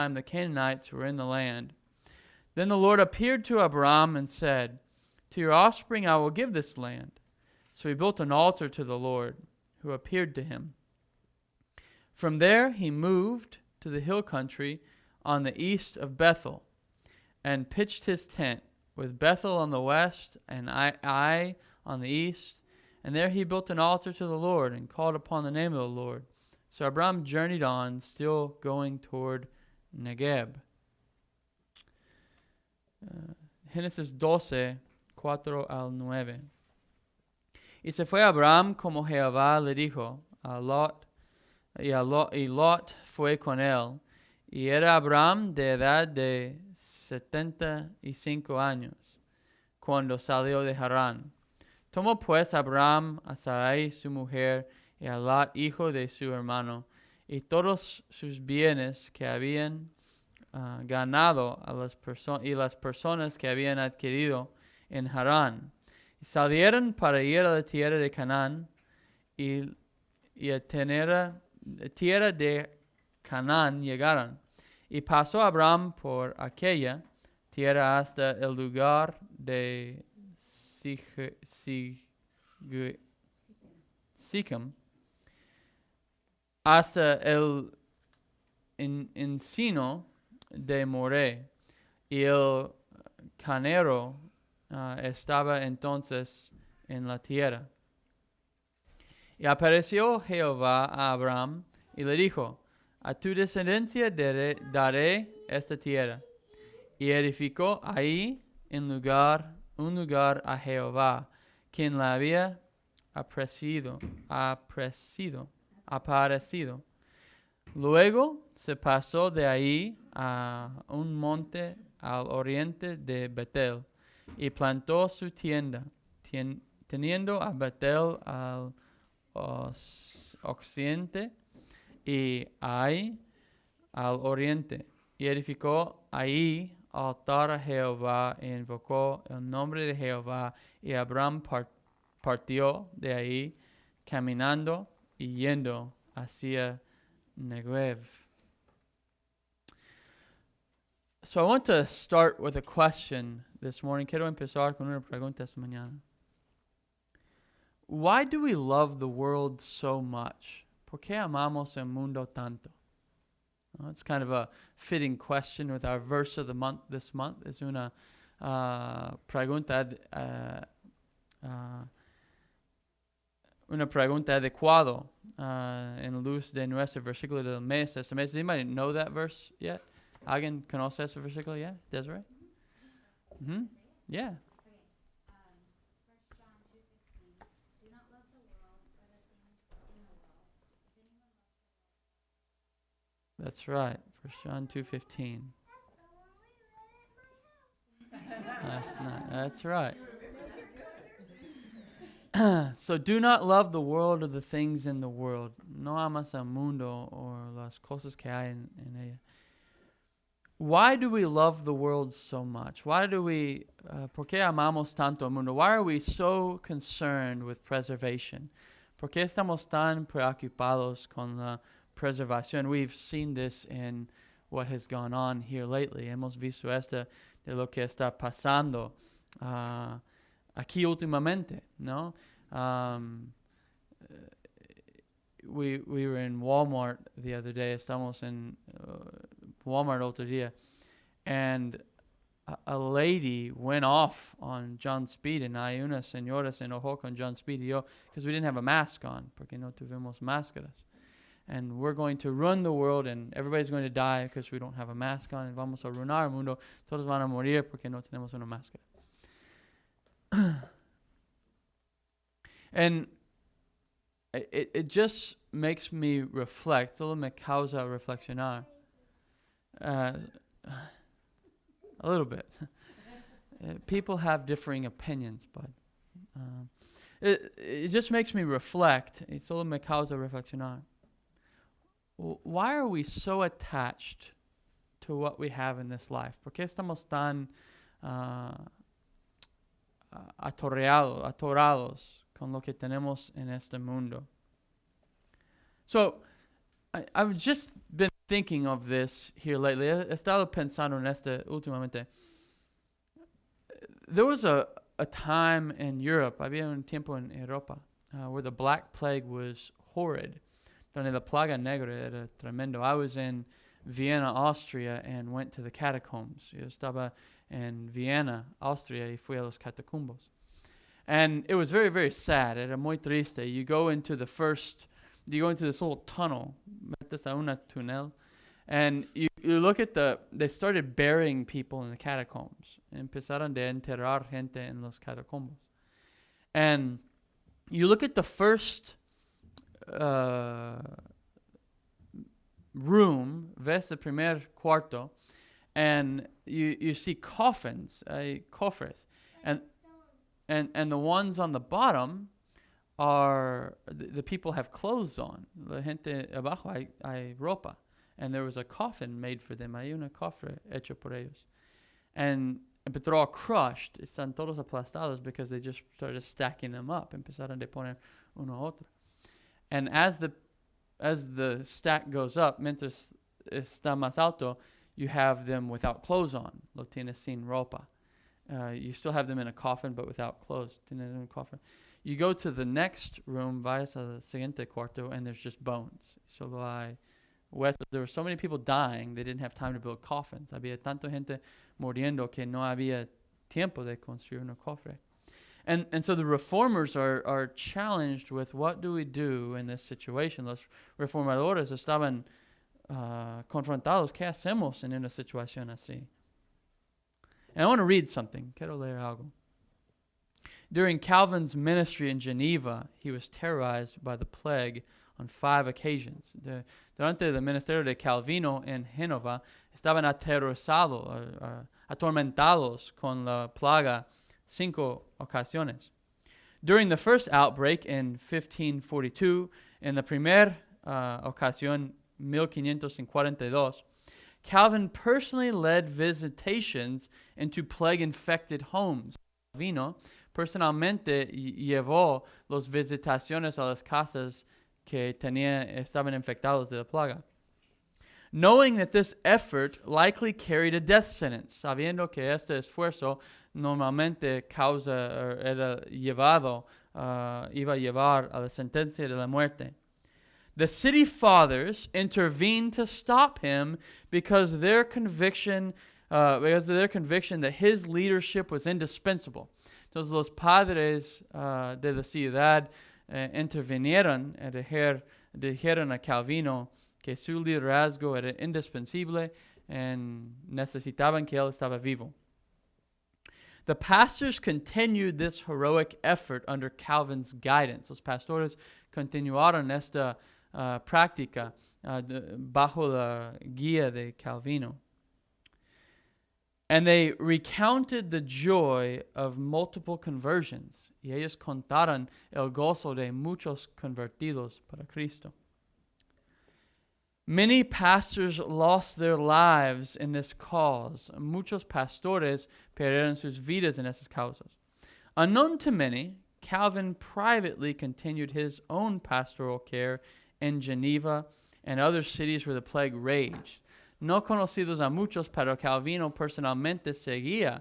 time the Canaanites who were in the land. Then the Lord appeared to Abram and said, "To your offspring I will give this land." So he built an altar to the Lord, who appeared to him. From there he moved to the hill country on the east of Bethel, and pitched his tent, with Bethel on the west and Ai on the east. And there he built an altar to the Lord, and called upon the name of the Lord. So Abram journeyed on, still going toward Negeb. Génesis 12, 4 al 9. Y se fue Abraham como Jehová le dijo a Lot, y Lot fue con él. Y era Abraham de edad de 75 años, cuando salió de Harán. Tomó pues Abraham a Sarai su mujer, y a Lot hijo de su hermano, y todos sus bienes que habían ganado y las personas que habían adquirido en Harán. Y salieron para ir a la tierra de Canaán, y a tierra de Canaán llegaron. Y pasó Abraham por aquella tierra hasta el lugar de Sichem, hasta el encino de Moré, y el carnero estaba entonces en la tierra. Y apareció Jehová a Abraham y le dijo: "A tu descendencia daré esta tierra". Y edificó ahí un lugar a Jehová, quien la había aparecido. Luego se pasó de ahí a un monte al oriente de Betel, y plantó su tienda, teniendo a Betel al occidente y Ai al oriente. Y edificó ahí altar a Jehová, e invocó el nombre de Jehová. Y Abraham partió de ahí, caminando y yendo hacia Negev. So I want to start with a question this morning. Quiero empezar con una pregunta esta mañana. Why do we love the world so much? ¿Por qué amamos el mundo tanto? Well, it's kind of a fitting question with our verse of the month this month. Es una pregunta adecuada en luz de nuestro versículo del mes. Este mes. Does anybody know that verse yet? ¿Alguien conoce ese versículo ya? Desiree? Mm-hmm. Yeah. That's right. 1 John 2:15. That's right. So do not love the world or the things in the world. No amas al mundo o las cosas que hay en ella. Why do we love the world so much? Why do we, ¿por qué amamos tanto al mundo? Why are we so concerned with preservation? ¿Por qué estamos tan preocupados con la preservación? We've seen this in what has gone on here lately. Hemos visto esto de lo que está pasando aquí últimamente, ¿no? We were in Walmart the other day. Estamos en Walmart otro día, and a lady went off on John Speed, and hay una señora se enojó con John Speed y yo, because we didn't have a mask on, porque no tuvimos máscaras. And we're going to run the world, and everybody's going to die because we don't have a mask on, and vamos a arruinar el mundo, todos van a morir porque no tenemos una máscara. And it just makes me reflect, solo me causa reflexionar. A little bit. People have differing opinions, but it just makes me reflect. It solo me causa reflexionar. Why are we so attached to what we have in this life? ¿Por qué estamos tan atorados con lo que tenemos en este mundo? So, I've just been thinking of this here lately. He estado pensando en este últimamente. There was a time in Europe, había un tiempo en Europa, where the Black Plague was horrid. Donde la plaga negra era tremendo. I was in Vienna, Austria, and went to the catacombs. Yo estaba en Vienna, Austria, y fui a los catacumbos. And it was very, very sad. Era muy triste. You go into this little tunnel, metes a una túnel, and you look at they started burying people in the catacombs. Empezaron de enterrar gente en los catacombos. And you look at the first room, ves el primer cuarto, and you see coffins, cofres. And the ones on the bottom are the people have clothes on. La gente abajo hay ropa. And there was a coffin made for them. Hay una cofre hecho por ellos. But they're all crushed. Están todos aplastados because they just started stacking them up. Empezaron de poner uno a otro. And as the stack goes up, mientras está más alto, you have them without clothes on. Lo tienes sin ropa. You still have them in a coffin, but without clothes. Tienes en un coffin. You go to the next room, vayas al siguiente cuarto, and there's just bones. Solo hay huesos. There were so many people dying, they didn't have time to build coffins. Había tanto gente muriendo que no había tiempo de construir un cofre. And so the reformers are challenged with what do we do in this situation. Los reformadores estaban confrontados. ¿Qué hacemos en una situación así? And I want to read something. Quiero leer algo. During Calvin's ministry in Geneva, he was terrorized by the plague on 5 occasions. Durante el ministerio de Calvino en Génova, estaban atormentados con la plaga 5 ocasiones. During the first outbreak in 1542, en la primera ocasión 1542, Calvin personally led visitations into plague-infected homes. Calvino personalmente llevó las visitaciones a las casas que estaban infectados de la plaga. Knowing that this effort likely carried a death sentence, sabiendo que este esfuerzo normalmente era iba a llevar a la sentencia de la muerte. The city fathers intervened to stop him because of their conviction that his leadership was indispensable. Entonces los padres de la ciudad intervinieron y dijeron a Calvino que su liderazgo era indispensable y necesitaban que él estaba vivo. The pastors continued this heroic effort under Calvin's guidance. Los pastores continuaron esta práctica bajo la guía de Calvino. And they recounted the joy of multiple conversions. Y ellos contaron el gozo de muchos convertidos para Cristo. Many pastors lost their lives in this cause. Muchos pastores perdieron sus vidas en esas causas. Unknown to many, Calvin privately continued his own pastoral care in Geneva and other cities where the plague raged. No conocidos a muchos, pero Calvino personalmente seguía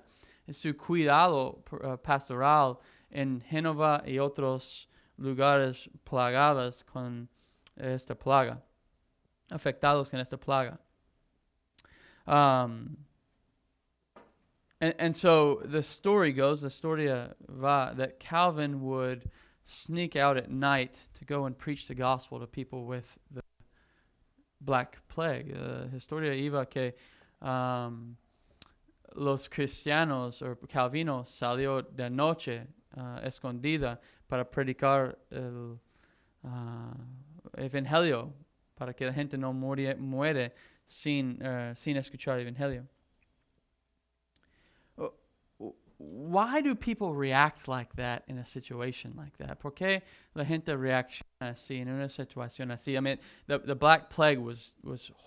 su cuidado pastoral en Génova y otros lugares plagados con esta plaga, afectados con esta plaga. And so the story goes, la historia va, that Calvin would sneak out at night to go and preach the gospel to people with the Black Plague. Historia iba que los cristianos o Calvino salió de noche escondida para predicar el evangelio, para que la gente no muere sin escuchar el evangelio. Why do people react like that in a situation like that? ¿Por qué la gente reacciona así en una situación así? I mean, the Black Plague was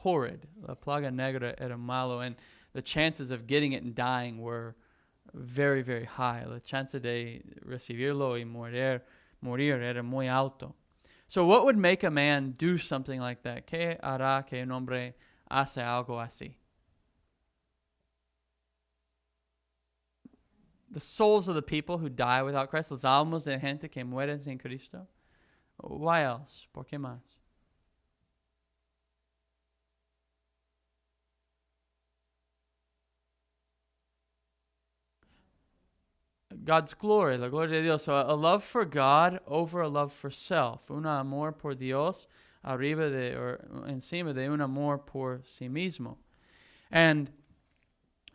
horrid. La plaga negra era malo, and the chances of getting it and dying were very, very high. La chance de recibirlo y morir era muy alto. So what would make a man do something like that? ¿Qué hará que un hombre hace algo así. The souls of the people who die without Christ, los almas de gente que mueren sin Cristo. Why else? ¿Por qué más? God's glory, la gloria de Dios. So a love for God over a love for self. Un amor por Dios arriba de, or encima de un amor por sí mismo. And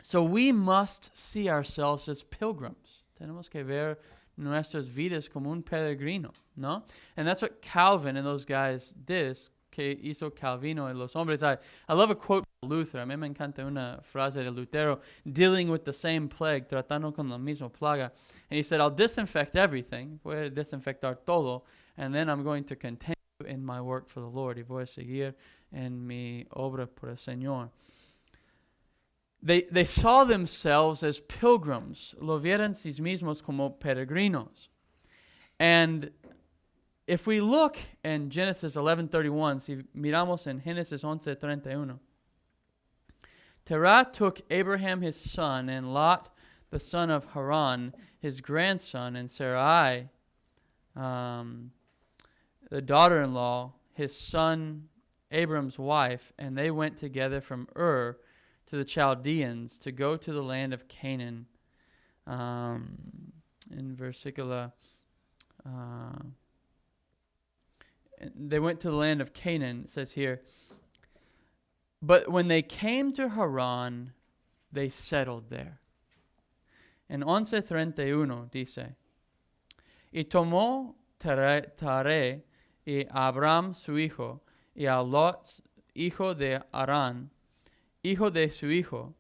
so we must see ourselves as pilgrims. Tenemos que ver nuestras vidas como un peregrino, ¿no? And that's what Calvin and those guys did, que hizo Calvino y los hombres. I love a quote from Luther. A mí me encanta una frase de Lutero dealing with the same plague, tratando con la misma plaga. And he said, I'll disinfect everything, voy a desinfectar todo, and then I'm going to continue in my work for the Lord. Y voy a seguir en mi obra por el Señor. They saw themselves as pilgrims, lo vieron sí mismos como peregrinos. And if we look in Genesis 11:31, si miramos en Génesis 11:31, Terah took Abraham his son, and Lot the son of Haran his grandson, and Sarai, the daughter-in-law, his son Abram's wife, and they went together from Ur to the Chaldeans to go to the land of Canaan. In versicula, they went to the land of Canaan, it says here. But when they came to Haran, they settled there. En 11:31 dice, y tomó Taré y Abram su hijo, y a Lot, hijo de Harán, hijo de su hijo,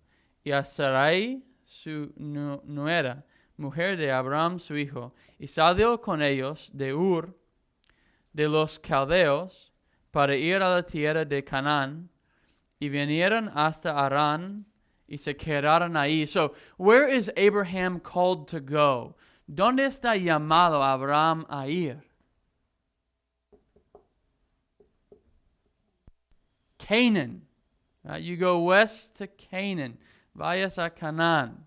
y a Sarai, su nuera, mujer de Abraham su hijo, y salió con ellos de Ur, de los caldeos, para ir a la tierra de Canaán, y vinieron hasta Harán, y se quedaron ahí. So, where is Abraham called to go? ¿Dónde está llamado Abraham a ir? Canaan. Right? You go west to Canaan. Vayas a Canaán.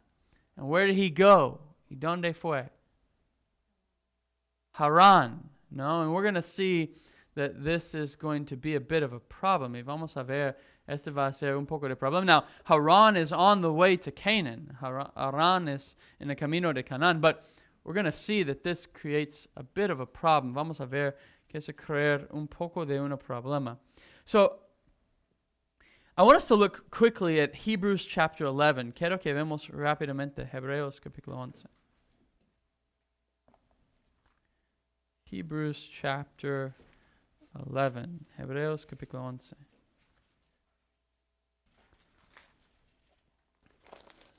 And where did he go? ¿Y dónde fue? Haran. No, and we're going to see that this is going to be a bit of a problem. Y vamos a ver, este va a ser un poco de problema. Now, Haran is on the way to Canaan. Haran is in the camino de Canaán. But we're going to see that this creates a bit of a problem. Vamos a ver que se crear un poco de un problema. So, I want us to look quickly at Hebrews chapter 11. Quiero que vemos rápidamente Hebreos capítulo 11. Hebrews chapter 11. Hebreos capítulo 11.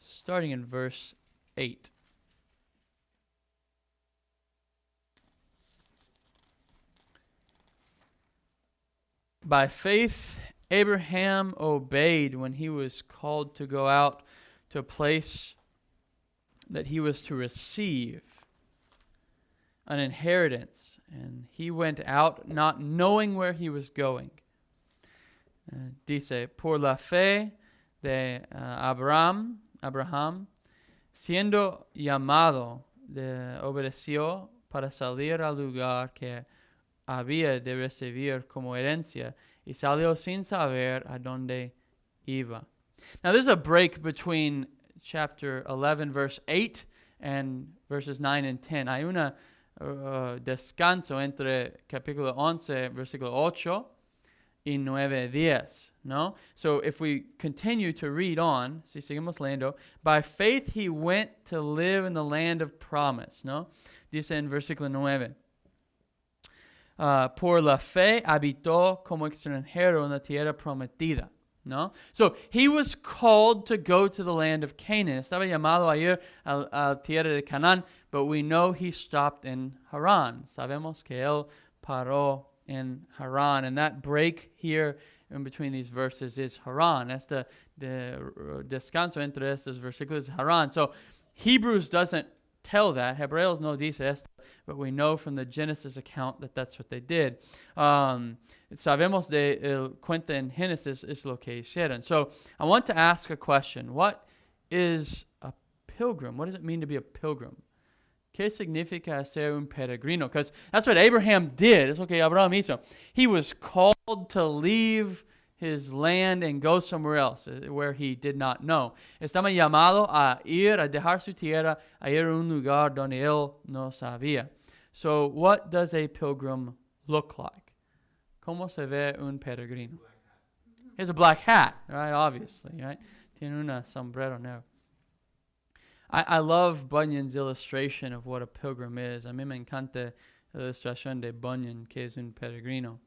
Starting in verse 8. By faith, Abraham obeyed when he was called to go out to a place that he was to receive an inheritance. And he went out not knowing where he was going. Dice, por la fe de Abraham, siendo llamado, obedeció para salir al lugar que había de recibir como herencia, y salió sin saber a dónde iba. Now there's a break between chapter 11 verse 8 and verses 9 and 10. Hay una descanso entre capítulo 11 versículo 8 y 9, 10, no? So if we continue to read on, si seguimos leyendo, by faith he went to live in the land of promise, no? Dice en versículo 9. Por la fe habitó como extranjero en la tierra prometida. No? So he was called to go to the land of Canaan. Estaba llamado a ir a tierra de Canaán, but we know he stopped in Haran. Sabemos que él paró en Haran. And that break here in between these verses is Haran. De descanso entre estos versículos is Haran. So Hebrews doesn't tell that. Hebreos no dice esto, but we know from the Genesis account that that's what they did. Sabemos de el cuenta en Genesis es lo que hicieron. So I want to ask a question. What is a pilgrim? What does it mean to be a pilgrim? ¿Qué significa ser un peregrino? Because that's what Abraham did. That's lo que Abraham hizo. He was called to leave his land and go somewhere else where he did not know. Estaba llamado a ir, a dejar su tierra, a ir a un lugar donde él no sabía. So what does a pilgrim look like? ¿Cómo se ve un peregrino? He has a black hat, right? Obviously, right? Tiene un sombrero negro. I love Bunyan's illustration of what a pilgrim is. A mí me encanta la ilustración de Bunyan, que es un peregrino.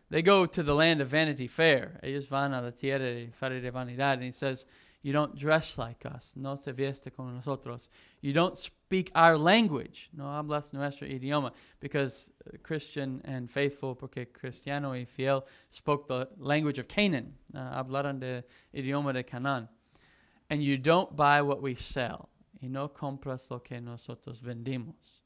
They go to the land of Vanity Fair. Ellos van a la tierra de Feria de Vanidad. And he says, you don't dress like us. No se viste como nosotros. You don't speak our language. No hablas nuestro idioma. Because Christian and faithful, porque cristiano y fiel spoke the language of Canaan. Hablaron de idioma de Canaán. And you don't buy what we sell. Y no compras lo que nosotros vendimos.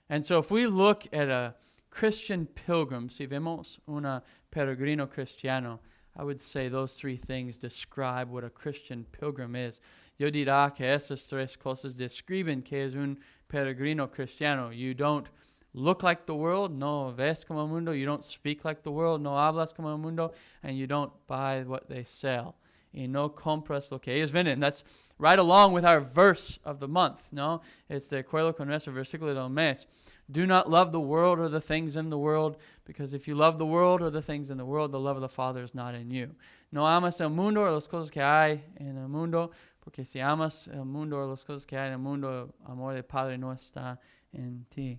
And so if we look at a Christian pilgrim, si vemos una peregrino cristiano, I would say those three things describe what a Christian pilgrim is. Yo dirá que esas tres cosas describen que es un peregrino cristiano. You don't look like the world, no ves como el mundo. You don't speak like the world, no hablas como el mundo. And you don't buy what they sell. Y no compras lo que ellos venden. That's right along with our verse of the month, no? It's de acuerdo con nuestro versículo del mes. Do not love the world or the things in the world, because if you love the world or the things in the world, the love of the Father is not in you. No amas el mundo o las cosas que hay en el mundo, porque si amas el mundo o las cosas que hay en el mundo, el amor del Padre no está en ti.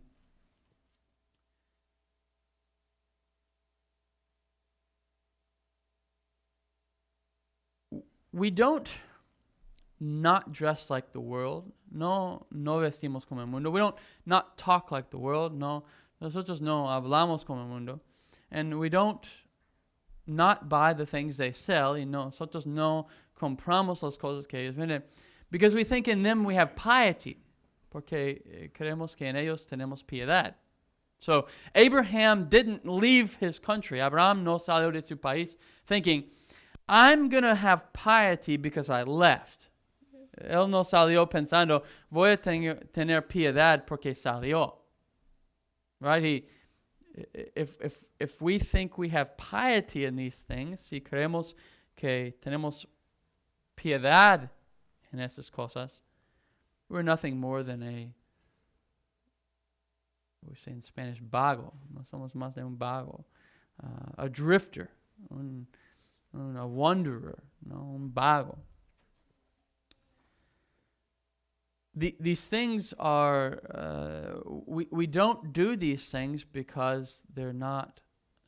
We don't not dress like the world. No vestimos como el mundo. We don't not talk like the world. No, nosotros no hablamos como el mundo. And we don't not buy the things they sell. Y nosotros no compramos las cosas que ellos venden. Because we think in them we have piety. Porque creemos que en ellos tenemos piedad. So Abraham didn't leave his country. Abraham no salió de su país thinking, I'm going to have piety because I left. Él no salió pensando, voy a tener piedad porque salió. Right? If we think we have piety in these things, si creemos que tenemos piedad en esas cosas, we're nothing more than we say in Spanish, vago. No somos más de un vago. A drifter. A wanderer, un vago. These things are, we don't do these things because they're not,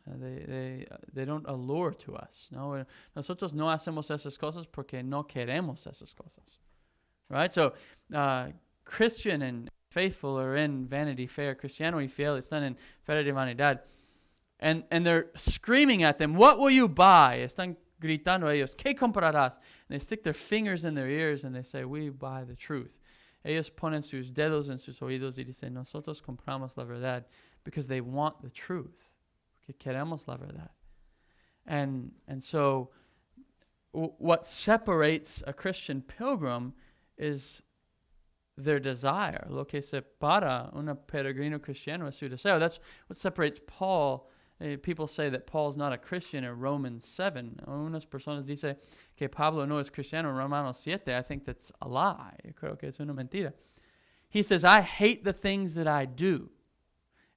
they don't allure to us. No, nosotros no hacemos esas cosas porque no queremos esas cosas. Right? So, Christian and faithful are in Vanity Fair. Cristiano y fiel están en Feria de Vanidad. And they're screaming at them, what will you buy? Están gritando ellos, ¿qué comprarás? And they stick their fingers in their ears and they say, we buy the truth. Ellos ponen sus dedos en sus oídos y dicen, nosotros compramos la verdad, because they want the truth. Porque queremos la verdad. And so what separates a Christian pilgrim is their desire. Lo que separa un peregrino cristiano es su deseo. That's what separates Paul. People say that Paul's not a Christian in Romans 7. Unas personas dicen que Pablo no es cristiano en Romanos 7. I think that's a lie. Creo que es una mentira. He says, I hate the things that I do.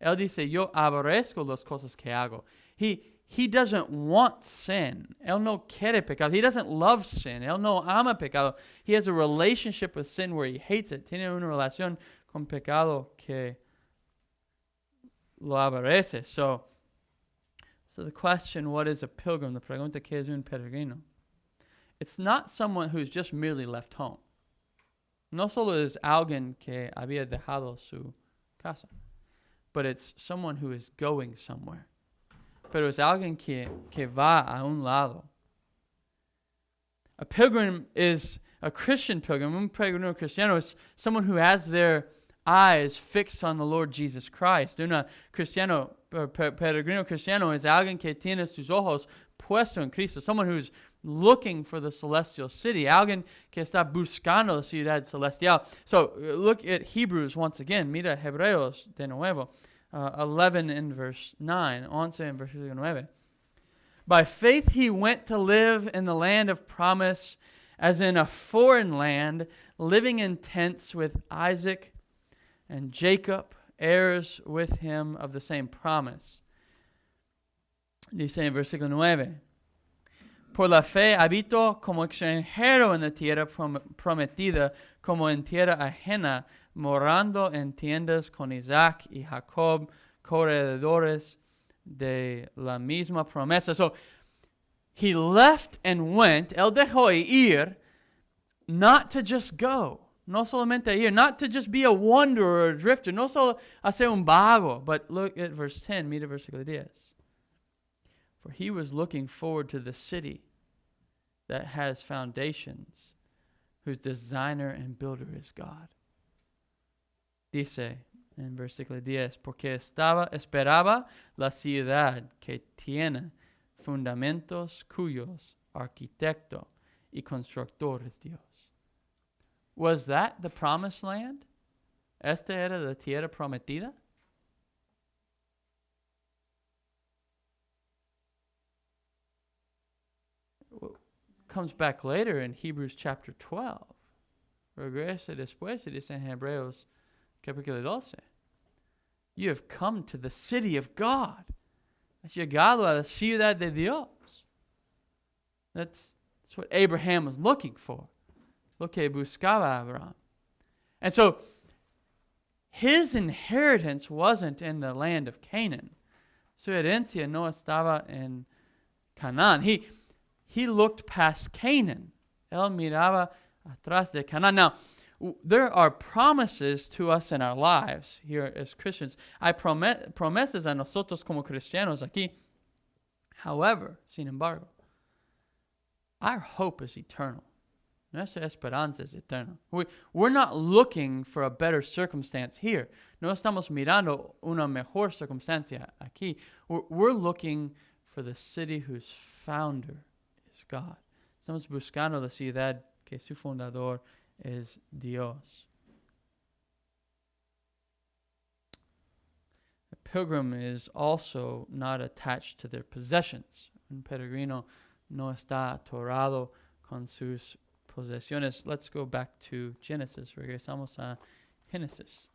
Él dice, yo aborrezco las cosas que hago. He doesn't want sin. Él no quiere pecado. He doesn't love sin. Él no ama pecado. He has a relationship with sin where he hates it. Tiene una relación con pecado que lo aborrece. So the question, what is a pilgrim? La pregunta, ¿qué es un peregrino? It's not someone who's just merely left home. No solo es alguien que había dejado su casa, but it's someone who is going somewhere. Pero es alguien que va a un lado. A pilgrim is a Christian pilgrim. Un peregrino cristiano is someone who has their eyes fixed on the Lord Jesus Christ. Una cristiano, peregrino cristiano es alguien que tiene sus ojos puestos en Cristo. Someone who's looking for the celestial city. Alguien que está buscando la ciudad celestial. So look at Hebrews once again. Mira Hebreos de nuevo. 11 in verse 9. 11 in verse 9. By faith he went to live in the land of promise, as in a foreign land, living in tents with Isaac and Jacob, heirs with him of the same promise. Dice en versículo 9. Por la fe habitó como extranjero en la tierra prometida, como en tierra ajena, morando en tiendas con Isaac y Jacob, corredores de la misma promesa. So, he left and went, él dejó ir, not to just go, no solamente ir, not to just be a wanderer or a drifter, no solo hacer un vago, but look at verse 10, mira versículo 10. For he was looking forward to the city that has foundations, whose designer and builder is God. Dice en versículo 10, porque esperaba la ciudad que tiene fundamentos cuyos arquitecto y constructor es Dios. Was that the promised land? ¿Esta era la tierra prometida? Comes back later in Hebrews chapter 12. Regresa después y dice en Hebreos capítulo 12. You have come to the city of God. Has llegado a la ciudad de Dios. That's what Abraham was looking for. Lo que buscaba Abraham. And so, his inheritance wasn't in the land of Canaan. Su herencia no estaba en Canaán. He looked past Canaan. Él miraba atrás de Canaán. Now, there are promises to us in our lives here as Christians. Hay promesas a nosotros como cristianos aquí. However, sin embargo, our hope is eternal. Nuestra esperanza es eterna. We're not looking for a better circumstance here. No estamos mirando una mejor circunstancia aquí. We're looking for the city whose founder is God. Estamos buscando la ciudad que su fundador es Dios. A pilgrim is also not attached to their possessions. Un peregrino no está atorado con sus posesiones. Let's go back to Genesis. Regresamos a Genesis.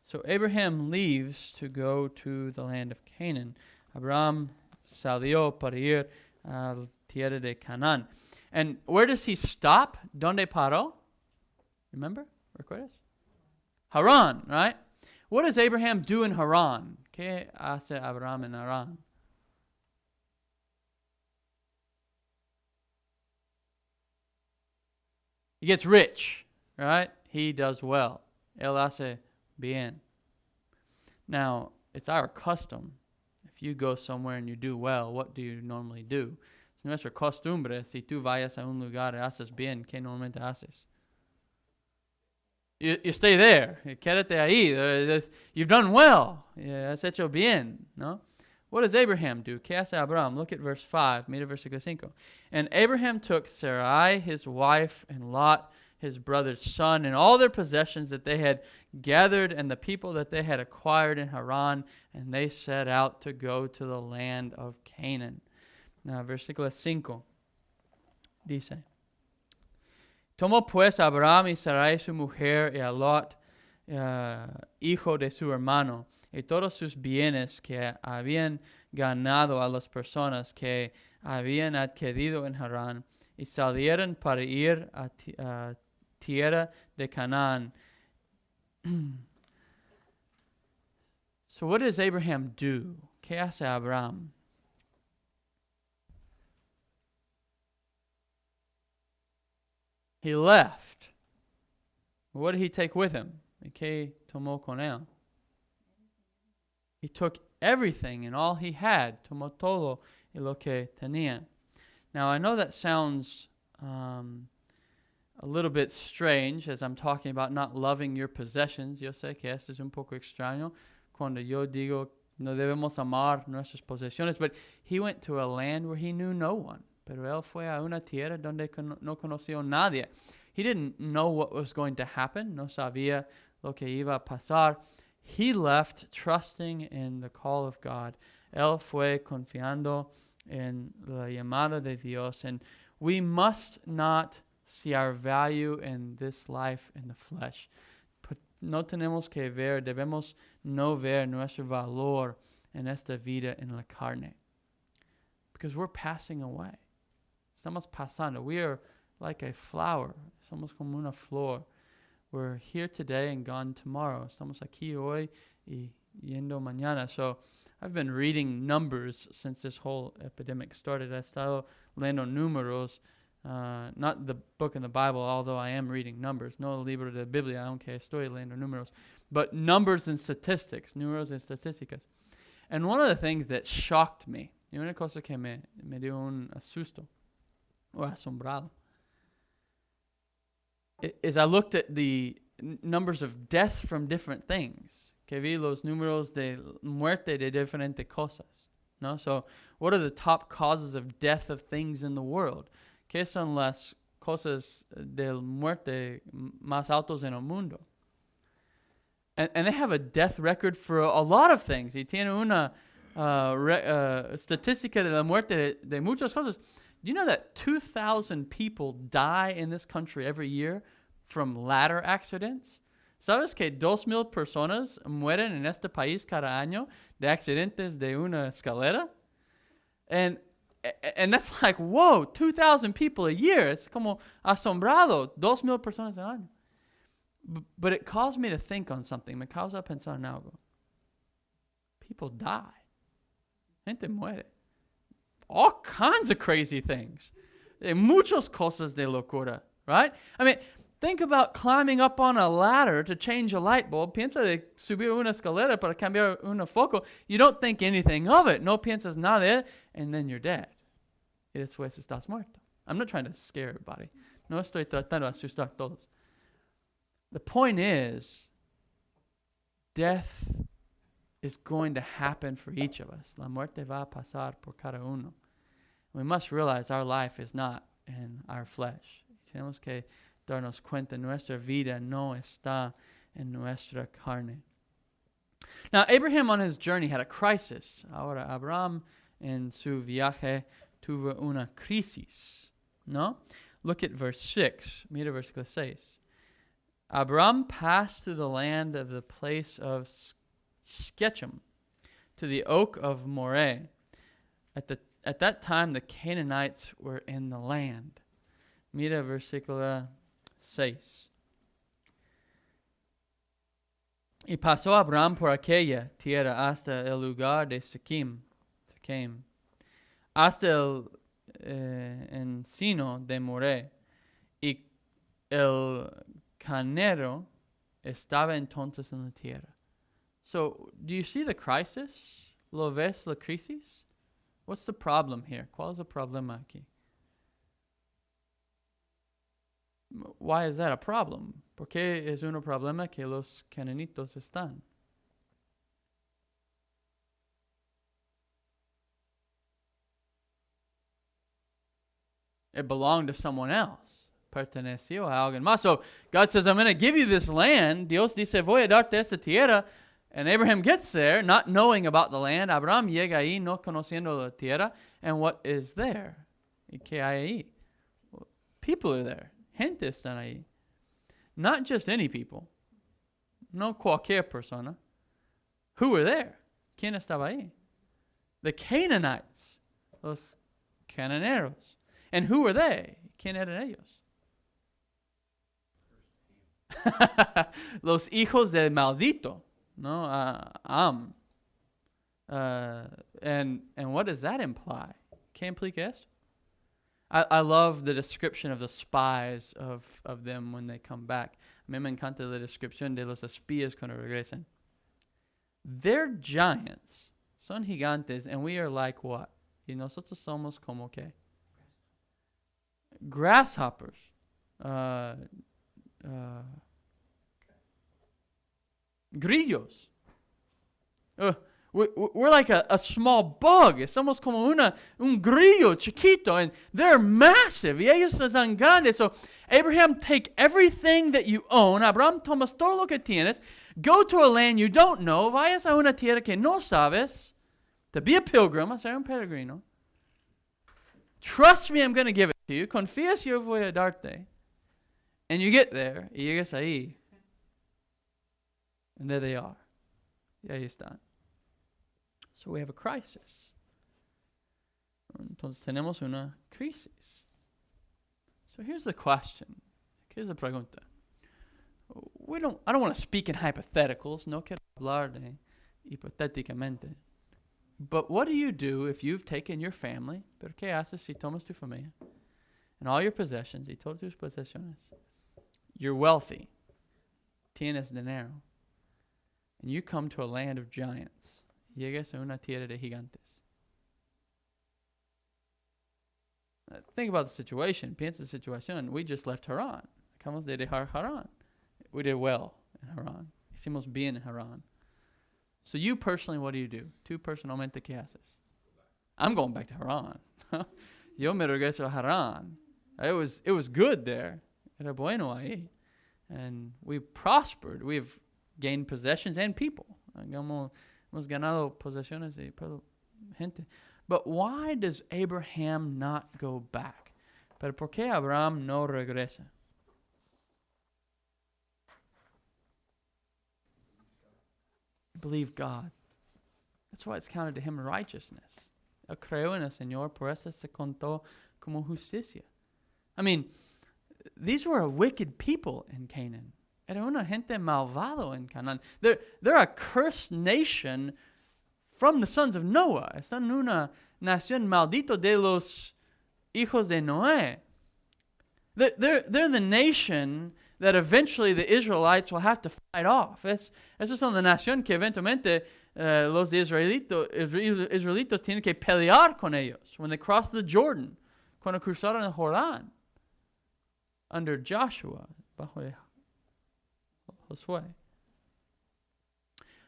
So Abraham leaves to go to the land of Canaan. Abraham salió para ir a la tierra de Canaán. And where does he stop? ¿Dónde paró? Remember? ¿Recuerdas? Haran, right? What does Abraham do in Haran? ¿Qué hace Abraham en Haran? He gets rich, right? He does well. Él hace bien. Now, it's our custom. If you go somewhere and you do well, what do you normally do? Es nuestra costumbre. Si tú vayas a un lugar y haces bien, ¿qué normalmente haces? You stay there. Quédate ahí. You've done well. Has hecho bien, no? What does Abraham do? ¿Qué hace Abraham? Look at verse 5. Mira versículo 5. And Abraham took Sarai, his wife, and Lot, his brother's son, and all their possessions that they had gathered and the people that they had acquired in Haran, and they set out to go to the land of Canaan. Now, versículo 5. Dice, tomó pues Abraham y Sarai su mujer y a Lot, hijo de su hermano, y todos sus bienes que habían ganado a las personas que habían adquirido en Harán, y salieron para ir a tierra de Canaán. So what does Abraham do? ¿Qué hace Abraham? He left. What did he take with him? ¿Qué tomó con él? He took everything and all he had. Tomó todo y lo que tenía. Now, I know that sounds a little bit strange as I'm talking about not loving your possessions. Yo sé que esto es un poco extraño cuando yo digo no debemos amar nuestras posesiones, but he went to a land where he knew no one. Pero él fue a una tierra donde no conoció nadie. He didn't know what was going to happen. No sabía lo que iba a pasar. He left trusting in the call of God. Él fue confiando en la llamada de Dios. And we must not see our value in this life in the flesh. No tenemos que ver, debemos no ver nuestro valor en esta vida en la carne. Because we're passing away. Estamos pasando. We are like a flower. Somos como una flor. We're here today and gone tomorrow. Estamos aquí hoy y yendo mañana. So I've been reading numbers since this whole epidemic started. He estado leyendo números. Not the book in the Bible, although I am reading numbers. No libro de Biblia, aunque estoy leyendo números. But numbers and statistics. Números y estadísticas. And one of the things that shocked me, y una cosa que me dio un asusto, or asombrado, is I looked at the numbers of death from different things. Que vi los números de muerte de diferentes cosas. No? So, what are the top causes of death of things in the world? ¿Qué son las cosas de muerte más altos en el mundo? And they have a death record for a lot of things. Y tiene una estadística de la muerte de muchas cosas. Do you know that 2,000 people die in this country every year from ladder accidents? ¿Sabes que 2,000 personas mueren en este país cada año de accidentes de una escalera? And that's like, whoa, 2,000 people a year. Es como asombrado, 2,000 personas al año. But it caused me to think on something. Me causa pensar en algo. People die. Gente muere. All kinds of crazy things. Muchas cosas de locura, right? I mean, think about climbing up on a ladder to change a light bulb. Piensa de subir una escalera para cambiar un foco. You don't think anything of it. No piensas nada, and then you're dead. Y después estás muerto. I'm not trying to scare everybody. No estoy tratando de asustar a todos. The point is, death is going to happen for each of us. La muerte va a pasar por cada uno. We must realize our life is not in our flesh. Tenemos que darnos cuenta, nuestra vida no está en nuestra carne. Now, Abraham on his journey had a crisis. Ahora, Abraham en su viaje tuvo una crisis. ¿No? Look at verse 6. Mira versículo 6. Abraham passed through the land of the place of Shechem to the oak of Moreh. At that time, the Canaanites were in the land. Mira versículo 6. Y pasó Abraham por aquella tierra hasta el lugar de Shechem, hasta el encino de Moreh. Y el carnero estaba entonces en la tierra. So, do you see the crisis? ¿Lo ves la crisis? What's the problem here? ¿Cuál es el problema aquí? Why is that a problem? ¿Por qué es un problema que los cananitos están? It belonged to someone else. Perteneció a alguien más. So God says, I'm going to give you this land. Dios dice, voy a darte esta tierra. And Abraham gets there, not knowing about the land. Abraham llega ahí, no conociendo la tierra. And what is there? ¿Y qué hay ahí? People are there. Gente están ahí. Not just any people. No cualquier persona. Who were there? ¿Quién estaba ahí? The Canaanites. Los cananeros. And who were they? ¿Quién eran ellos? Los hijos del maldito. No, and what does that imply? ¿Qué implica esto? I love the description of the spies of them when they come back. A mí me encanta la descripción de los espías cuando regresan. They're giants. Son gigantes, and we are like what? Y nosotros somos como qué? Grasshoppers. grillos. We're like a small bug. Somos como un grillo chiquito, and they're massive. Y ellos son grandes. So Abraham, take everything that you own. Abraham, tomas todo lo que tienes. Go to a land you don't know. Vayas a una tierra que no sabes. To be a pilgrim, a ser un peregrino. Trust me, I'm going to give it to you. Confías, yo voy a darte. And you get there, y llegas ahí. And there they are. Y ahí están. So we have a crisis. Entonces tenemos una crisis. So here's the question. Here's the pregunta. I don't want to speak in hypotheticals. No quiero hablar de hipotéticamente. But what do you do if you've taken your family? ¿Pero qué haces si tomas tu familia? And all your possessions, y todas tus posesiones. You're wealthy. Tienes dinero. And you come to a land of giants. Llegas a una tierra de gigantes. Think about the situation. Piensa la situación. We just left Haran. Acabamos de dejar Haran. We did well in Haran. Hicimos bien en Haran. So you personally, what do? Tú personalmente, ¿qué haces? I'm going back to Haran. Yo me regreso a Haran. It was good there. Era bueno ahí. And we prospered. We've gained possessions and people. Hemos ganado posesiones y gente. But why does Abraham not go back? Pero ¿por qué Abraham no regresa? Believe God. That's why it's counted to him righteousness. Él creó en el Señor, por eso se contó como justicia. I mean, these were a wicked people in Canaan. Era una gente malvado en Canaán. They're a cursed nation from the sons of Noah. Están una nación maldito de los hijos de Noé. They're the nation that eventually the Israelites will have to fight off. Esa son la nación que eventualmente los israelitos tienen que pelear con ellos when they cross the Jordan, cuando cruzaron el Jordán under Joshua, bajo Josué.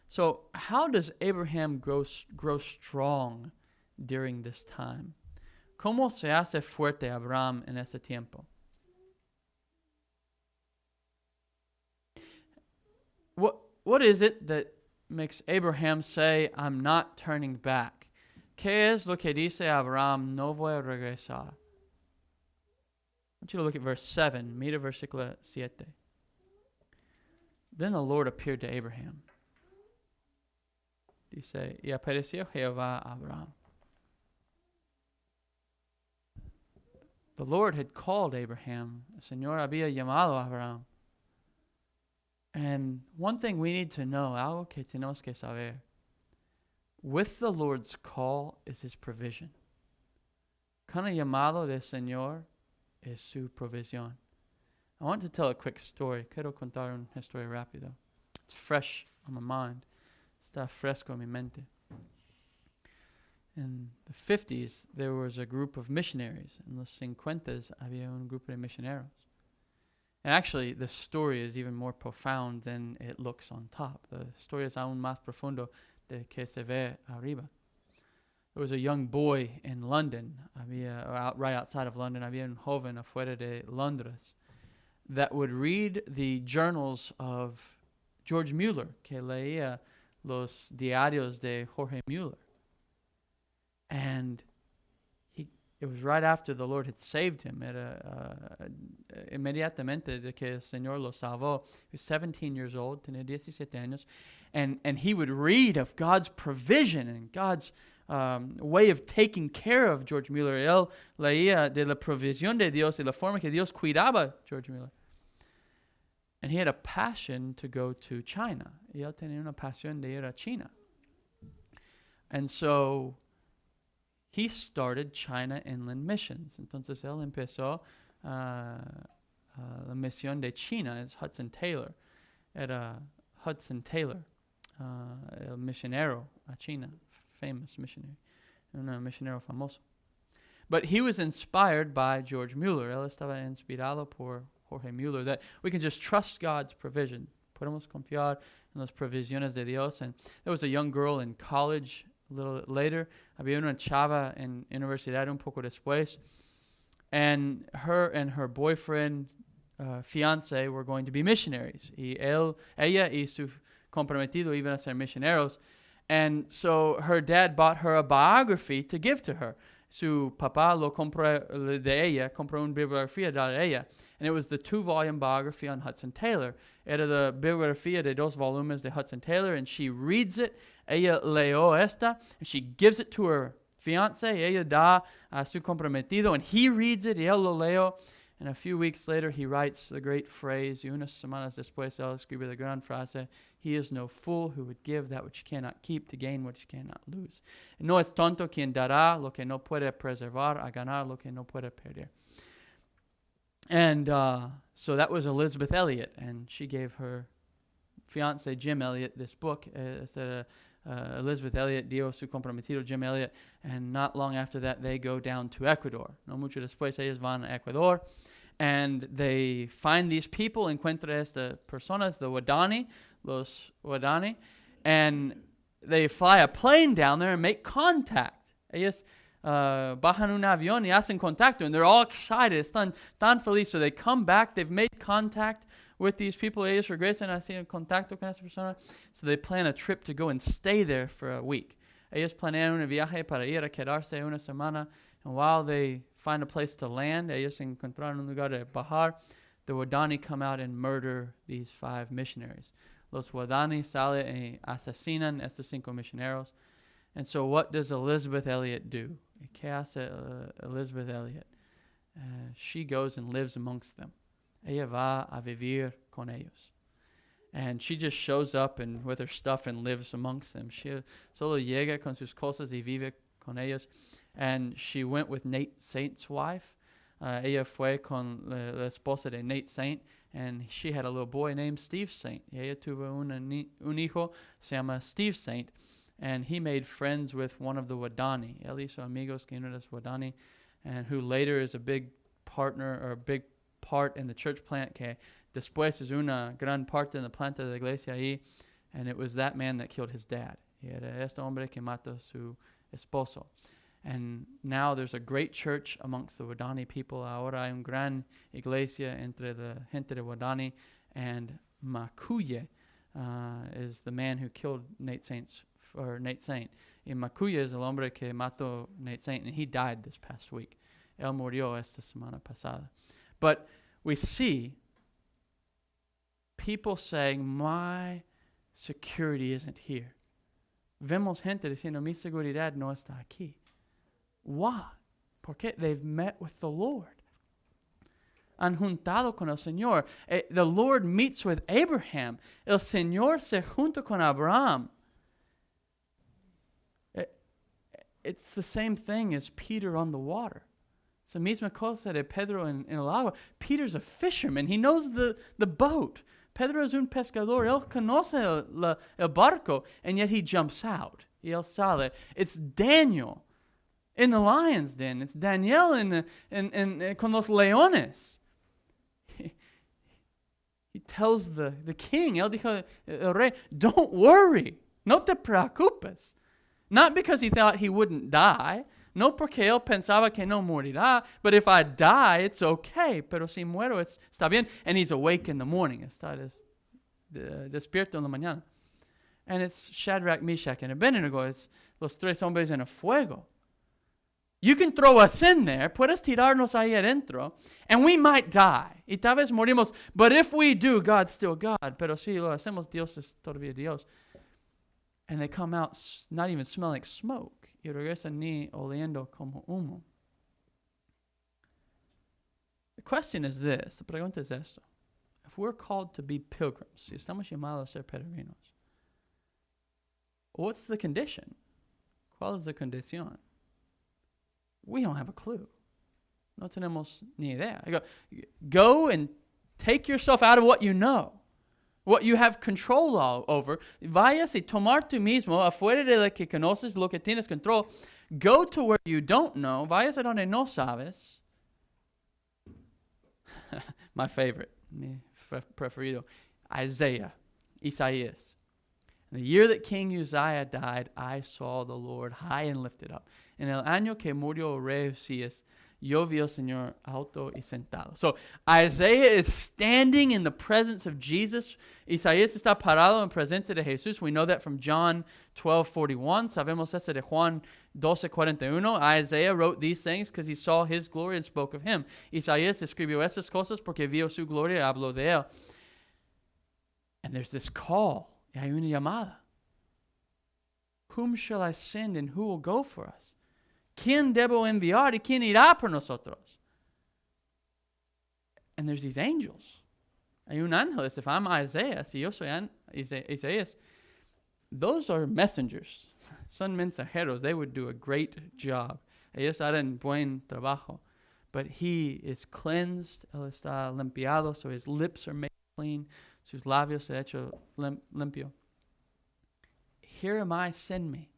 So how does Abraham grow strong during this time? ¿Cómo se hace fuerte Abraham en ese tiempo? What is it that makes Abraham say, I'm not turning back? ¿Qué es lo que dice Abraham, no voy a regresar? I want you to look at verse 7. Mira versículo 7. Then the Lord appeared to Abraham. Dice, y apareció Jehová a Abraham. The Lord had called Abraham. El Señor había llamado a Abraham. And one thing we need to know, algo que tenemos que saber, with the Lord's call is his provision. Con el llamado del Señor es su provisión. I want to tell a quick story. Quiero contar una historia rápido. It's fresh on my mind. Está fresco en mi mente. In the 50s, there was a group of missionaries. En los 50s, había un grupo de misioneros. And actually, the story is even more profound than it looks on top. The story is aún más profundo de que se ve arriba. There was a young boy in London, right outside of London, había un joven afuera de Londres, that would read the journals of George Mueller, que leía los diarios de Jorge Mueller. And it was right after the Lord had saved him. Inmediatamente de que el Señor lo salvó. He was 17 years old, tenía 17 años. And he would read of God's provision and God's way of taking care of George Mueller. Él leía de la provisión de Dios y la forma que Dios cuidaba George Mueller. And he had a passion to go to China. Y él tenía una pasión de ir a China. And so he started China Inland Missions. Entonces él empezó la misión de China. Es Hudson Taylor. Era Hudson Taylor, el misionero a China, famous missionary, un misionero famoso. But he was inspired by George Mueller. Él estaba inspirado por Jorge Mueller, that we can just trust God's provision. Podemos confiar en las provisiones de Dios. And there was a young girl in college a little bit later. Había una chava en universidad un poco después. And her boyfriend, fiance, were going to be missionaries. Y ella y su comprometido iban a ser misioneros. And so her dad bought her a biography to give to her. Su papá lo compró de ella, compró una biografía de ella. And it was the 2-volume biography on Hudson Taylor. Era la biografía de 2 volúmenes de Hudson Taylor, and she reads it. Ella leyó esta, and she gives it to her fiance. Ella da a su comprometido, and he reads it, y él lo leyó. And a few weeks later, he writes the great phrase, y unas semanas después, él escribe la gran frase, he is no fool who would give that which he cannot keep to gain what he cannot lose. No es tonto quien dará lo que no puede preservar a ganar lo que no puede perder. And so that was Elizabeth Elliot, and she gave her fiance, Jim Elliot, this book. Elizabeth Elliot dio su comprometido, Jim Elliot, and not long after that, they go down to Ecuador. No mucho después, ellos van a Ecuador, and they find these people, encuentra estas personas, the los Wadani, and they fly a plane down there and make contact. Ellos bajan un avión y hacen contacto, and they're all excited, están tan felices. So they come back, they've made contact with these people. Ellos regresan a hacer contacto con esa persona. So they plan a trip to go and stay there for a week. Ellos planean un viaje para ir a quedarse una semana, and while they find a place to land, ellos encontraron un lugar de bajar, the Wadani come out and murder these 5 missionaries. Los Wadani salen y asesinan estos 5 misioneros. And so what does Elizabeth Elliot do? ¿Qué hace Elizabeth Elliot? She goes and lives amongst them. Ella va a vivir con ellos. And she just shows up and with her stuff and lives amongst them. She solo llega con sus cosas y vive con ellos. And she went with Nate Saint's wife. Ella fue con la esposa de Nate Saint. And she had a little boy named Steve Saint. Y ella tuvo un hijo, se llama Steve Saint. And he made friends with one of the Wadani. Él hizo amigos que uno de los Wadani, and who later is a big partner or a big part in the church plant, que después es una gran parte en la planta de la iglesia ahí. And it was that man that killed his dad. Y era este hombre que mató su esposo. And now there's a great church amongst the Wadani people. Ahora hay una gran iglesia entre la gente de Wadani. And Makuye is the man who killed Nate Saint. Y Makuya is el hombre que mató Nate Saint, and he died this past week. Él murió esta semana pasada. But we see people saying, my security isn't here. Vemos gente diciendo, mi seguridad no está aquí. Why? Porque they've met with the Lord. Han juntado con el Señor. The Lord meets with Abraham. El Señor se junta con Abraham. It's the same thing as Peter on the water. It's the misma cosa de Pedro en el agua. Peter's a fisherman. He knows the boat. Pedro es un pescador. Él conoce el barco, and yet he jumps out. Y él sale. It's Daniel in the lion's den. It's Daniel con los leones. He tells the king, él dijo el rey, don't worry. No te preocupes. Not because he thought he wouldn't die. No porque él pensaba que no morirá. But if I die, it's okay. Pero si muero, está bien. And he's awake in the morning. Está despierto en la mañana. And it's Shadrach, Meshach, and Abednego. It's los 3 hombres en el fuego. You can throw us in there. Puedes tirarnos ahí adentro. And we might die. Y tal vez morimos. But if we do, God's still God. Pero si lo hacemos, Dios es todavía Dios. And they come out not even smelling like smoke. Y regresan ni oliendo como humo. The question is this. La pregunta es esto. If we're called to be pilgrims, si estamos llamados a ser peregrinos, what's the condition? ¿Cuál es la condición? We don't have a clue. No tenemos ni idea. Go and take yourself out of what you know. What you have control over. Vayas y tomar tú mismo afuera de lo que conoces, lo que tienes control. Go to where you don't know. Vayas a donde no sabes. My favorite, mi preferido, Isaiah, Isaías. In the year that King Uzziah died, I saw the Lord high and lifted up. En el año que murió rey Uzías, yo vi al Señor alto y sentado. So Isaiah is standing in the presence of Jesus. Isaías está parado en presencia de Jesús. We know that from John 12:41. Sabemos esto de Juan 12:41. Isaiah wrote these things because he saw his glory and spoke of him. Isaías escribió estas cosas porque vio su gloria y habló de él. And there's this call. Y hay una llamada. Whom shall I send and who will go for us? ¿Quién debo enviar y quién irá por nosotros? And there's these angels. Hay un ángel. If I'm Isaiah, si yo soy Isaías, those are messengers. Son mensajeros. They would do a great job. Ellos harán buen trabajo. But he is cleansed. Él está limpiado, so his lips are made clean. Sus labios se hecho limpio. Here am I, send me.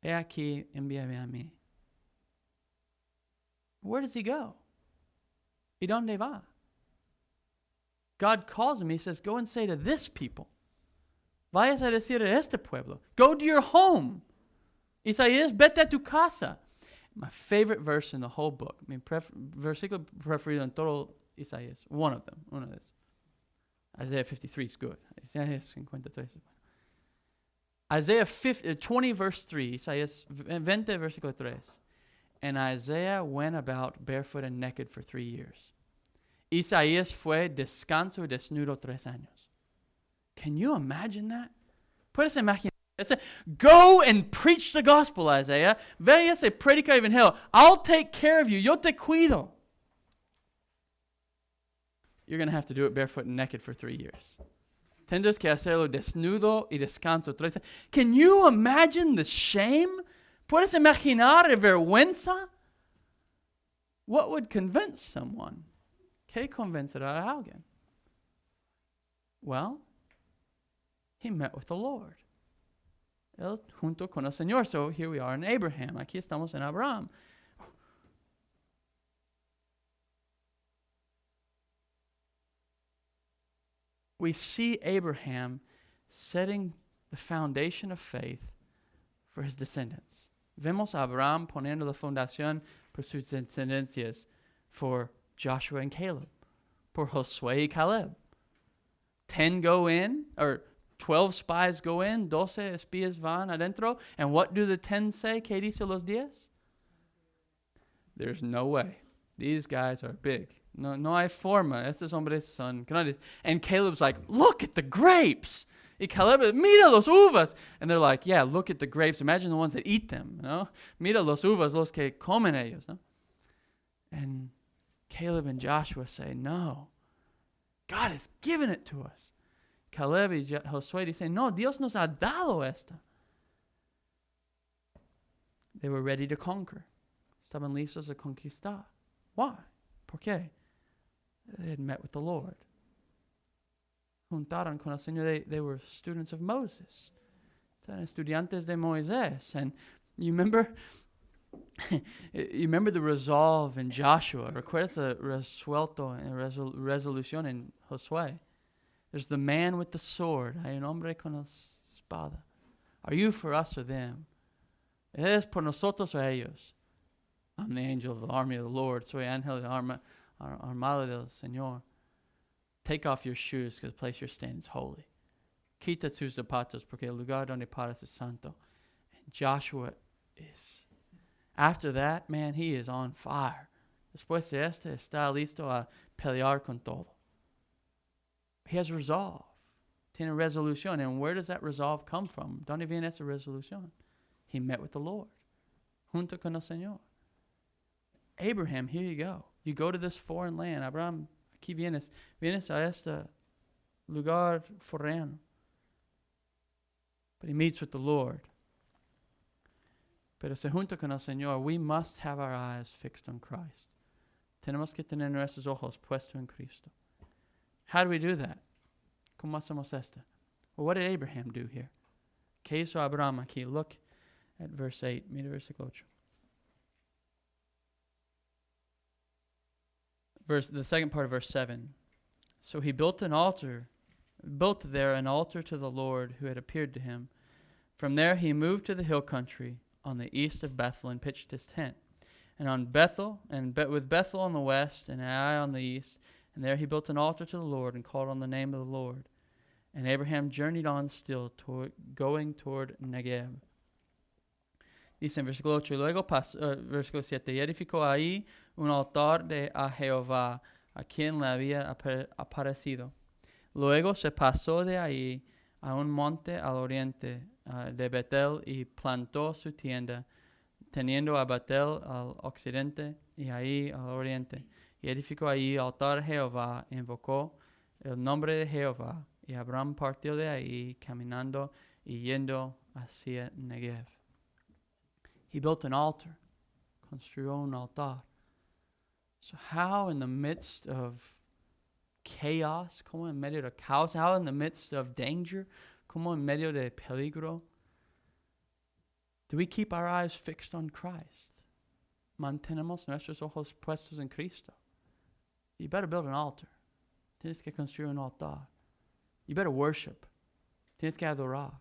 He aquí, envíame a mí. Where does he go? ¿Y dónde va? God calls him. He says, go and say to this people. Vayas a decir a este pueblo. Go to your home. Isaías, vete a tu casa. My favorite verse in the whole book. Mi versículo preferido en todo Isaías. One of them. Uno de esos. Isaiah 53 is good. Isaiah 53 is good. Isaiah 20 verse 3. Isaiah 20 versículo 3. And Isaiah went about barefoot and naked for 3 years. Isaías fue descanso y desnudo 3 años. Can you imagine that? Puedes imaginar. Go and preach the gospel, Isaiah. Vayas y predica el evangelio. I'll take care of you. Yo te cuido. You're going to have to do it barefoot and naked for 3 years. Tendrás que hacerlo desnudo y descanso 3 años. Can you imagine the shame? ¿Puedes imaginar la vergüenza? What would convince someone? ¿Qué convencerá a alguien? Well, he met with the Lord. Él junto con el Señor. So here we are in Abraham. Aquí estamos en Abraham. We see Abraham setting the foundation of faith for his descendants. Vemos a Abraham poniendo la fundación por sus descendencias, for Joshua and Caleb, por Josué y Caleb. 10 go in, or 12 spies go in, 12 espías van adentro, and what do the 10 say? ¿Qué dice los 10? There's no way. These guys are big. No hay forma. Estos hombres son grandes. And Caleb's like, look at the grapes. Y Caleb, mira los uvas. And they're like, yeah, look at the grapes. Imagine the ones that eat them, you know? Mira los uvas, los que comen ellos, no? And Caleb and Joshua say, no. God has given it to us. Caleb y Josué dicen, no, Dios nos ha dado esto. They were ready to conquer. Estaban listos a conquistar. Why? ¿Por qué? They had met with the Lord. Juntaron con el Señor. They were students of Moses. Estaban estudiantes de Moisés. And you remember the resolve in Joshua. ¿Recuerdas el resuelto en resolución en Josué? There's the man with the sword. Hay un hombre con la espada. Are you for us or them? ¿Es por nosotros o ellos? I'm the angel of the army of the Lord. Soy ángel de armada del Señor. Take off your shoes because the place you're standing is holy. Quita tus zapatos porque el lugar donde paras es santo. And Joshua is, after that, man, he is on fire. Después de este, está listo a pelear con todo. He has resolve. Tiene resolución. And where does that resolve come from? ¿Dónde viene esa resolución? He met with the Lord. Junto con el Señor. Abraham, here you go. You go to this foreign land. Abraham, aquí vienes a este lugar foráneo. But he meets with the Lord. Pero se junta con el Señor. We must have our eyes fixed on Christ. Tenemos que tener nuestros ojos puestos en Cristo. How do we do that? ¿Cómo hacemos esto? Well, what did Abraham do here? ¿Qué hizo Abraham aquí? Look at verse 8. Mira versículo 8. the second part of verse 7. So he built there an altar to the Lord who had appeared to him. From there he moved to the hill country on the east of Bethel and pitched his tent. And on Bethel, with Bethel on the west and Ai on the east, and there he built an altar to the Lord and called on the name of the Lord. And Abraham journeyed on still, going toward Negev. Dice en versículo 8, versículo 7, y edificó ahí un altar a Jehová, a quien le había aparecido. Luego se pasó de ahí a un monte al oriente de Betel y plantó su tienda, teniendo a Betel al occidente y ahí al oriente. Y edificó ahí altar a Jehová, invocó el nombre de Jehová, y Abraham partió de ahí caminando y yendo hacia Negev. He built an altar, construyó un altar. So how in the midst of chaos, como en medio de caos, how in the midst of danger, como en medio de peligro, do we keep our eyes fixed on Christ? Mantenemos nuestros ojos puestos en Cristo. You better build an altar. Tienes que construir un altar. You better worship. Tienes que adorar.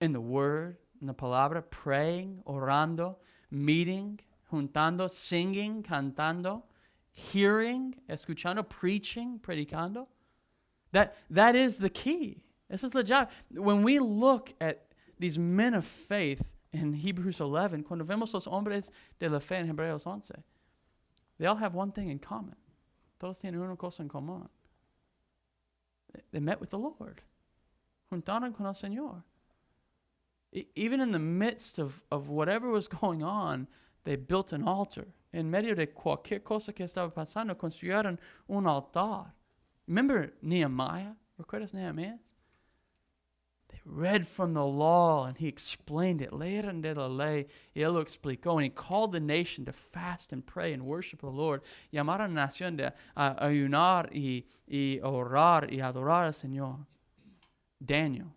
In the Word, in the palabra, praying, orando, meeting, juntando, singing, cantando, hearing, escuchando, preaching, predicando. That is the key. This is the job. When we look at these men of faith in Hebrews 11, cuando vemos los hombres de la fe en Hebreos 11, they all have one thing in common. Todos tienen una cosa en común. They met with the Lord. Juntaron con el Señor. Even in the midst of whatever was going on, they built an altar. En medio de cualquier cosa que estaba pasando, construyeron un altar. Remember Nehemiah? ¿Recuerdas Nehemiah? They read from the law and he explained it. Leyeron de la ley y él lo explicó. And he called the nation to fast and pray and worship the Lord. Llamaron a la nación de ayunar y orar y adorar al Señor. Daniel.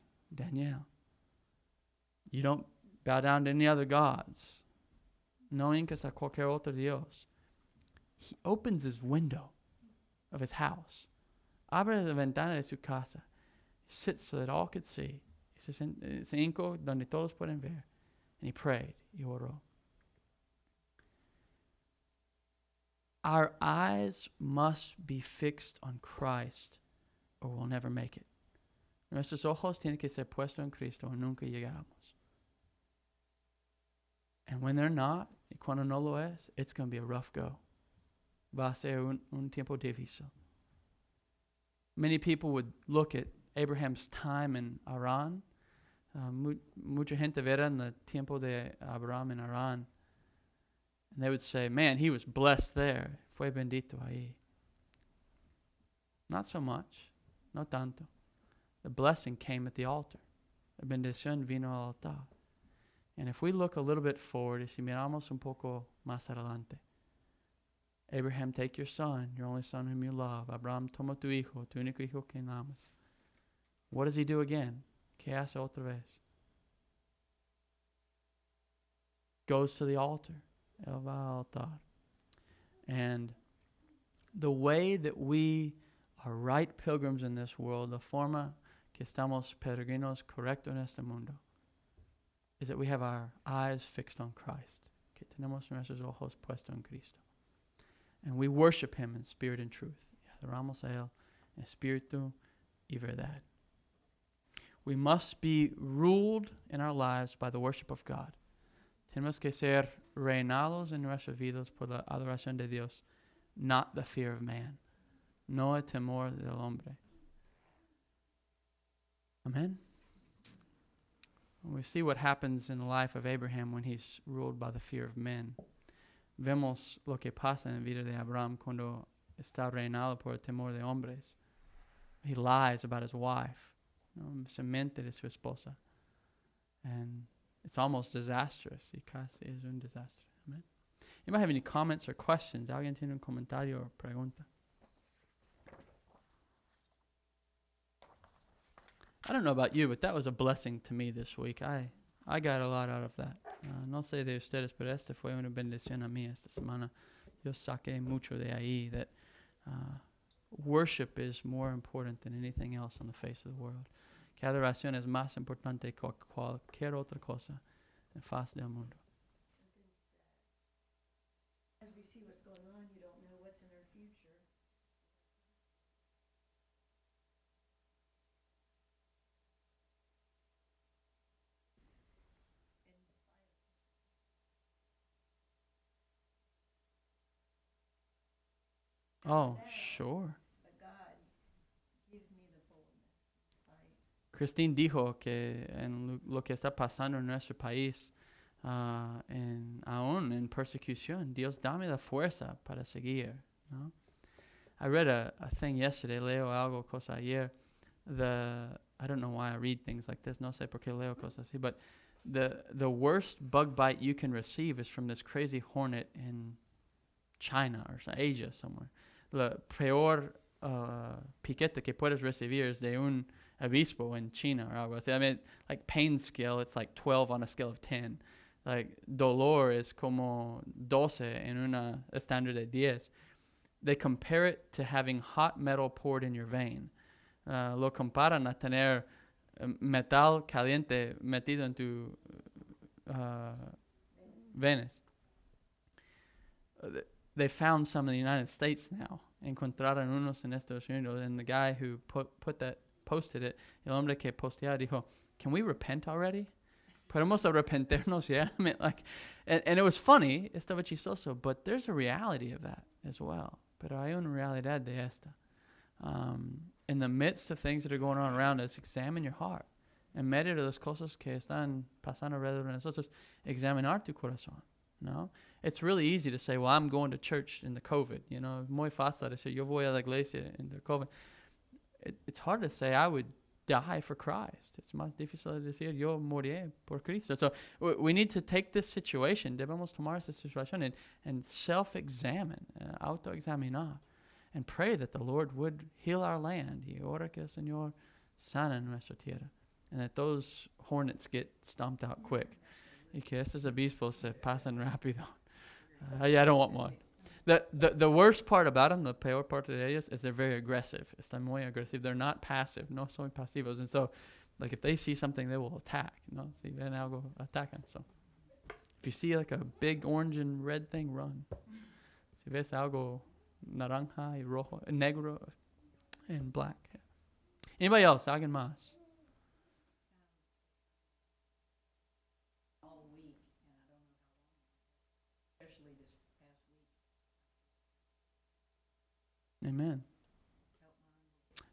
You don't bow down to any other gods. No hincas a cualquier otro Dios. He opens his window of his house. Abre la ventana de su casa. Sits so that all could see. Se hincó donde todos pueden ver. And he prayed. Y oró. Our eyes must be fixed on Christ or we'll never make it. Nuestros ojos tienen que ser puestos en Cristo o nunca llegamos. And when they're not, y cuando no lo es, it's going to be a rough go. Va a ser un tiempo difícil. Many people would look at Abraham's time in Aran. Mucha gente verá en el tiempo de Abraham en Aran. And they would say, man, he was blessed there. Fue bendito ahí. Not so much. No tanto. The blessing came at the altar. La bendición vino al altar. And if we look a little bit forward, y si miramos un poco más adelante, Abraham, take your son, your only son whom you love. Abraham, toma tu hijo, tu único hijo que amas. What does he do again? ¿Qué hace otra vez? Goes to the altar. Él va al altar. And the way that we are right pilgrims in this world, la forma que estamos peregrinos correcto en este mundo, is that we have our eyes fixed on Christ. Que tenemos nuestros ojos puestos en Cristo. And we worship Him in spirit and truth. Y adoramos a Él en espíritu y verdad. We must be ruled in our lives by the worship of God. Tenemos que ser reinados en nuestras vidas por la adoración de Dios, not the fear of man. No el temor del hombre. Amen? We see what happens in the life of Abraham when he's ruled by the fear of men. Vemos lo que pasa en la vida de Abraham cuando está reinado por el temor de hombres. He lies about his wife. Se mente de su esposa. And it's almost disastrous. Y casi es un desastre. Amen. You might have any comments or questions. ¿Alguien tiene un comentario o pregunta? I don't know about you, but that was a blessing to me this week. I got a lot out of that. No sé de ustedes, pero esta fue una bendición a mí esta semana. Yo saqué mucho de ahí. That Worship is more important than anything else on the face of the world. Que adoración es más importante que cualquier otra cosa en faz del mundo. As we see what's going on, you don't know what's in our future. Oh, sure. But God, give me the boldness despite. Christine dijo que en lo que está pasando en nuestro país, aún en persecución, Dios dame la fuerza para seguir. ¿No? I read a thing yesterday, leo algo, cosa ayer. I don't know why I read things like this, no sé por qué leo cosas así, but the worst bug bite you can receive is from this crazy hornet in China or Asia somewhere. La peor piquete que puedes recibir es de un avispo in China or algo así. I mean, like pain scale, it's like 12 on a scale of 10. Like dolor es como 12 en una estándar de 10. They compare it to having hot metal poured in your vein. Lo comparan a tener metal caliente metido en tu venas. They found some in the United States now. Encontraron unos en Estados Unidos, and the guy who posted it, el hombre que posteaba dijo, "Can we repent already? Podemos arrepentirnos ya." I mean, like, and it was funny, estaba chistoso, but there's a reality of that as well. Pero hay una realidad de esta. In the midst of things that are going on around us, examine your heart. En medio de las cosas que están pasando alrededor de nosotros, examinar tu corazón. No, it's really easy to say, well, I'm going to church in the COVID. You know, muy fácil decir, yo voy a la iglesia en the COVID. It's hard to say I would die for Christ. It's más difícil de decir, yo moriré por Cristo. So we need to take this situation, debemos tomar esta situación and self-examine, autoexaminar, and pray that the Lord would heal our land. Y ora que el Señor sana nuestra tierra. And that those hornets get stomped out quick. Y que estos obispos se pasan rápido. I don't want one. The worst part about them, the peor parte de ellos, is they're very aggressive. Están muy aggressive. They're not passive. No son pasivos. And so, like, if they see something, they will attack. No, si ven algo, atacan. So, if you see like a big orange and red thing, run. Si ves algo naranja y rojo, negro and black. Yeah. Anybody else? Alguien más? All week, and I don't know how long, especially this past week. Amen.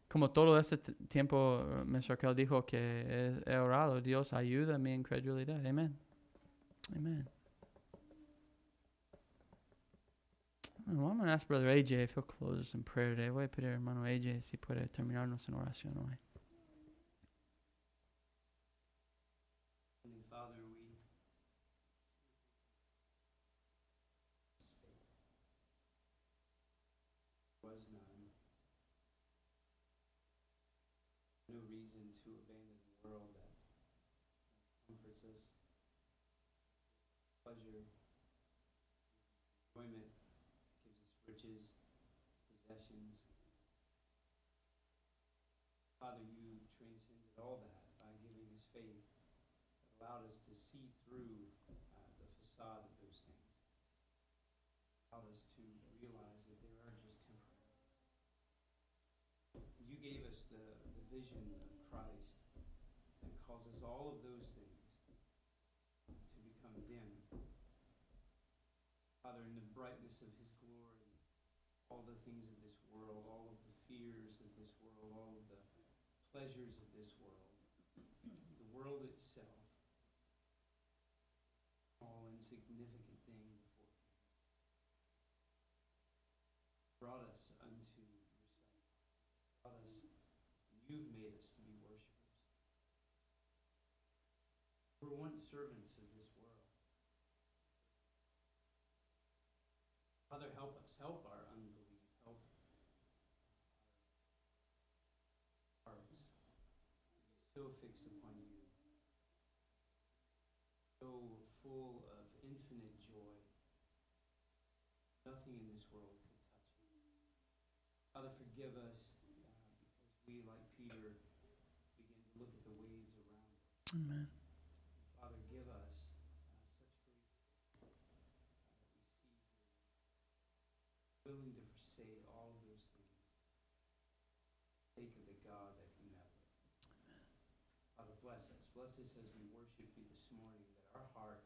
Como todo este tiempo, Mr. Raquel dijo que he orado, Dios ayuda a mi incredulidad. Amen. Amen. Well, I'm going to ask Brother AJ if he'll close us in prayer today. Voy a pedir hermano AJ si puede terminarnos en oración hoy. Father, was none. No reason to abandon the world that comforts us. Pleasure, enjoyment, gives us riches, possessions. Father, you transcended all that by giving us faith that allowed us to see through the facade of those things. Allowed us to realize that they are just temporary. You gave us the vision of Christ that causes all of those things to become dim. Father, in the brightness of his glory, all the things of this world, all of the fears of this world, all of the pleasures of this world, the world itself, all insignificant thing before him, brought us unto yourself. Brought us, you've made us to be worshipers. We're once servants of this world. Father, help us. Help our unbelief. Help our hearts to be so fixed upon you, so full of infinite joy. Nothing in this world could touch it. forgive us because we, like Peter, begin to look at the waves around us. Amen. Father, give us such great that we see willing to forsake all of those things for the sake of the God that we met with. Father, bless us. Bless us as we worship you this morning, that our heart